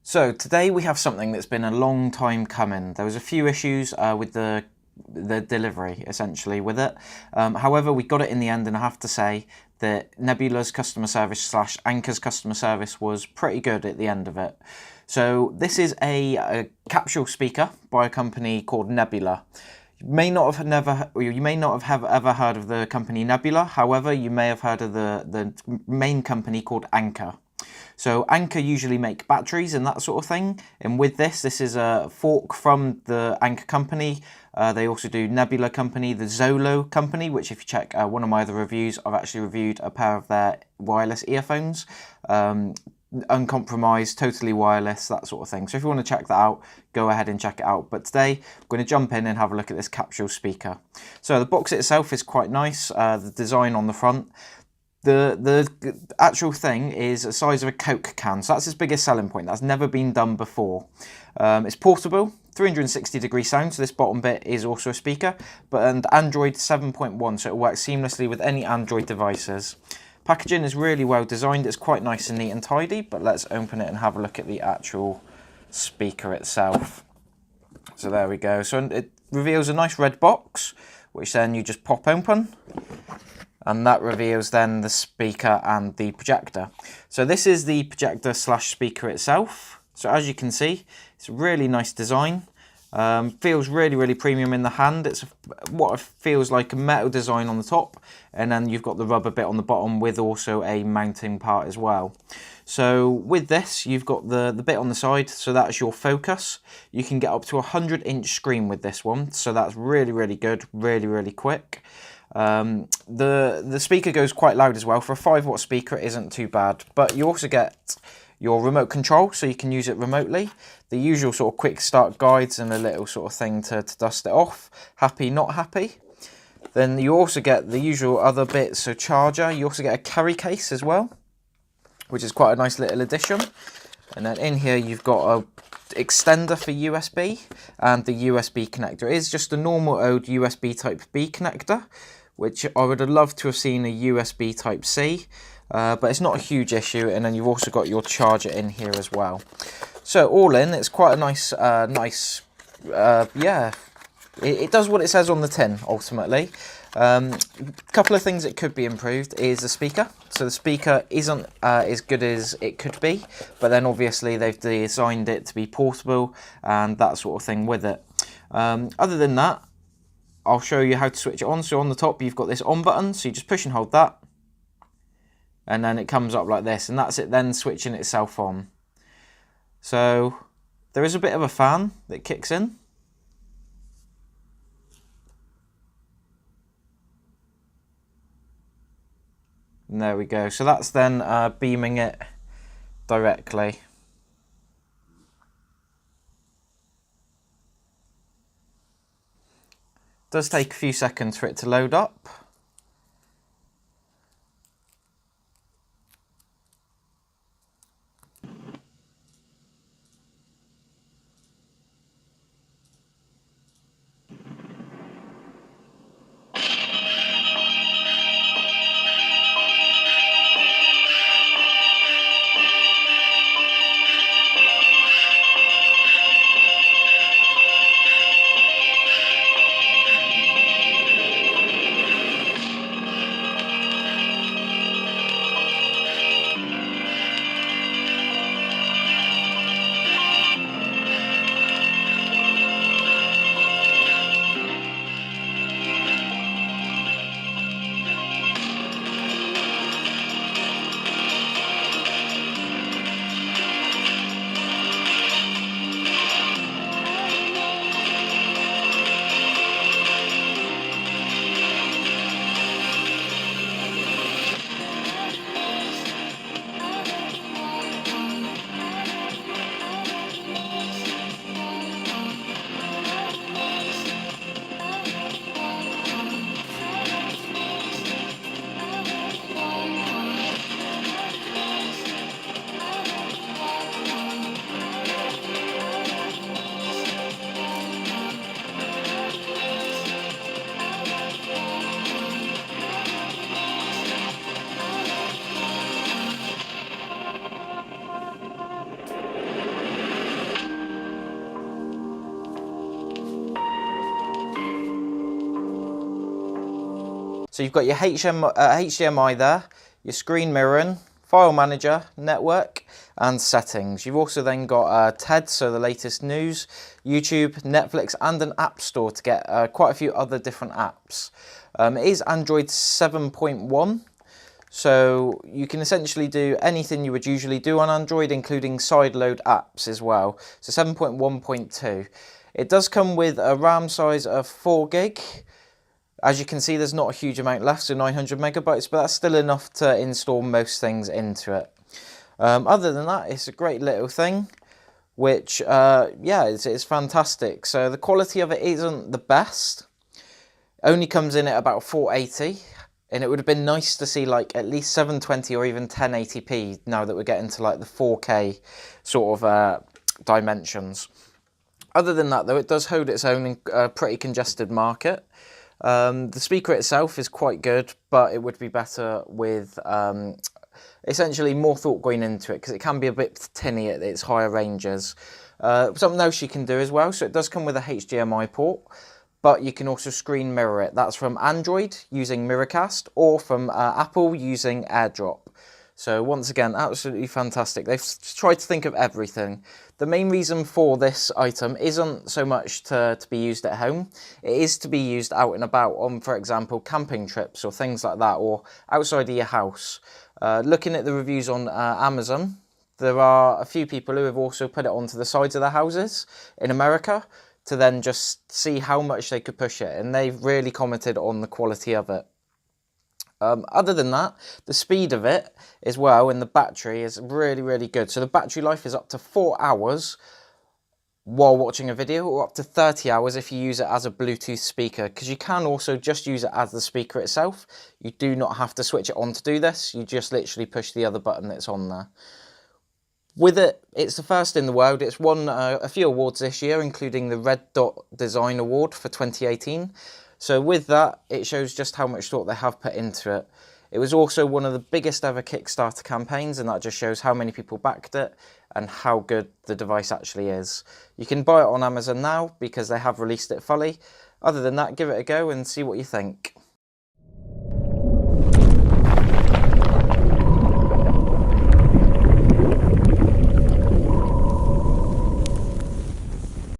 So today we have something that's been a long time coming. There was a few issues with the delivery, essentially, with it. However, we got it in the end, and I have to say that Nebula's customer service / Anker's customer service was pretty good at the end of it. So this is a capsule speaker by a company called Nebula. You may not have ever heard of the company Nebula. However, you may have heard of the main company called Anker. So Anker usually make batteries and that sort of thing, and with this is a fork from the Anker company. They also do Nebula company, the Zolo company, which if you check one of my other reviews, I've actually reviewed a pair of their wireless earphones. Uncompromised, totally wireless, that sort of thing. So if you want to check that out, go ahead and check it out. But today, I'm going to jump in and have a look at this capsule speaker. So the box itself is quite nice, the design on the front. The actual thing is the size of a Coke can, so that's its biggest selling point. That's never been done before. It's portable, 360-degree sound, so this bottom bit is also a speaker, and Android 7.1, so it works seamlessly with any Android devices. Packaging is really well designed, it's quite nice and neat and tidy, but let's open it and have a look at the actual speaker itself. So there we go. So it reveals a nice red box, which then you just pop open. And that reveals then the speaker and the projector. So this is the projector / speaker itself. So as you can see, it's a really nice design. Feels really premium in the hand. It's what feels like a metal design on the top, and then you've got the rubber bit on the bottom with also a mounting part as well. So with this, you've got the bit on the side, so that's your focus. You can get up to a 100-inch screen with this one, so that's really good, really quick. The speaker goes quite loud as well. For a 5-watt speaker, it isn't too bad, but you also get your remote control, so you can use it remotely. The usual sort of quick start guides and a little sort of thing to dust it off. Happy, not happy. Then you also get the usual other bits, so charger. You also get a carry case as well, which is quite a nice little addition. And then in here you've got a extender for USB and the USB connector. It is just a normal old USB type B connector, which I would have loved to have seen a USB type C, but it's not a huge issue. And then you've also got your charger in here as well. So all in, it's quite a nice, yeah, it does what it says on the tin, ultimately. A couple of things that could be improved is the speaker. So the speaker isn't as good as it could be, but then obviously they've designed it to be portable and that sort of thing with it. Other than that, I'll show you how to switch it on. So on the top, you've got this on button, so you just push and hold that, and then it comes up like this, and that's it then switching itself on. So there is a bit of a fan that kicks in. And there we go. So that's then beaming it directly. It does take a few seconds for it to load up. So you've got your HDMI there, your screen mirroring, file manager, network, and settings. You've also then got TED, so the latest news, YouTube, Netflix, and an app store to get quite a few other different apps. It is Android 7.1. So you can essentially do anything you would usually do on Android, including sideload apps as well. So 7.1.2. It does come with a RAM size of 4 gig. As you can see, there's not a huge amount left, so 900 megabytes, but that's still enough to install most things into it. Other than that, it's a great little thing, which, yeah, it's fantastic. So the quality of it isn't the best. Only comes in at about 480. And it would have been nice to see like at least 720 or even 1080p now that we're getting to like the 4K sort of dimensions. Other than that though, it does hold its own in a pretty congested market. The speaker itself is quite good, but it would be better with essentially more thought going into it, because it can be a bit tinny at its higher ranges. Something else you can do as well, so it does come with a HDMI port, but you can also screen mirror it. That's from Android using Miracast, or from Apple using AirDrop. So once again, absolutely fantastic. They've tried to think of everything. The main reason for this item isn't so much to be used at home. It is to be used out and about on, for example, camping trips or things like that, or outside of your house. Looking at the reviews on Amazon, there are a few people who have also put it onto the sides of their houses in America, to then just see how much they could push it, and they've really commented on the quality of it. Other than that, the speed of it as well, and the battery is really, really good. So the battery life is up to 4 hours while watching a video, or up to 30 hours if you use it as a Bluetooth speaker, because you can also just use it as the speaker itself. You do not have to switch it on to do this. You just literally push the other button that's on there. With it, it's the first in the world. It's won a few awards this year, including the Red Dot Design Award for 2018. So with that, it shows just how much thought they have put into it. It was also one of the biggest ever Kickstarter campaigns, and that just shows how many people backed it and how good the device actually is. You can buy it on Amazon now because they have released it fully. Other than that, give it a go and see what you think.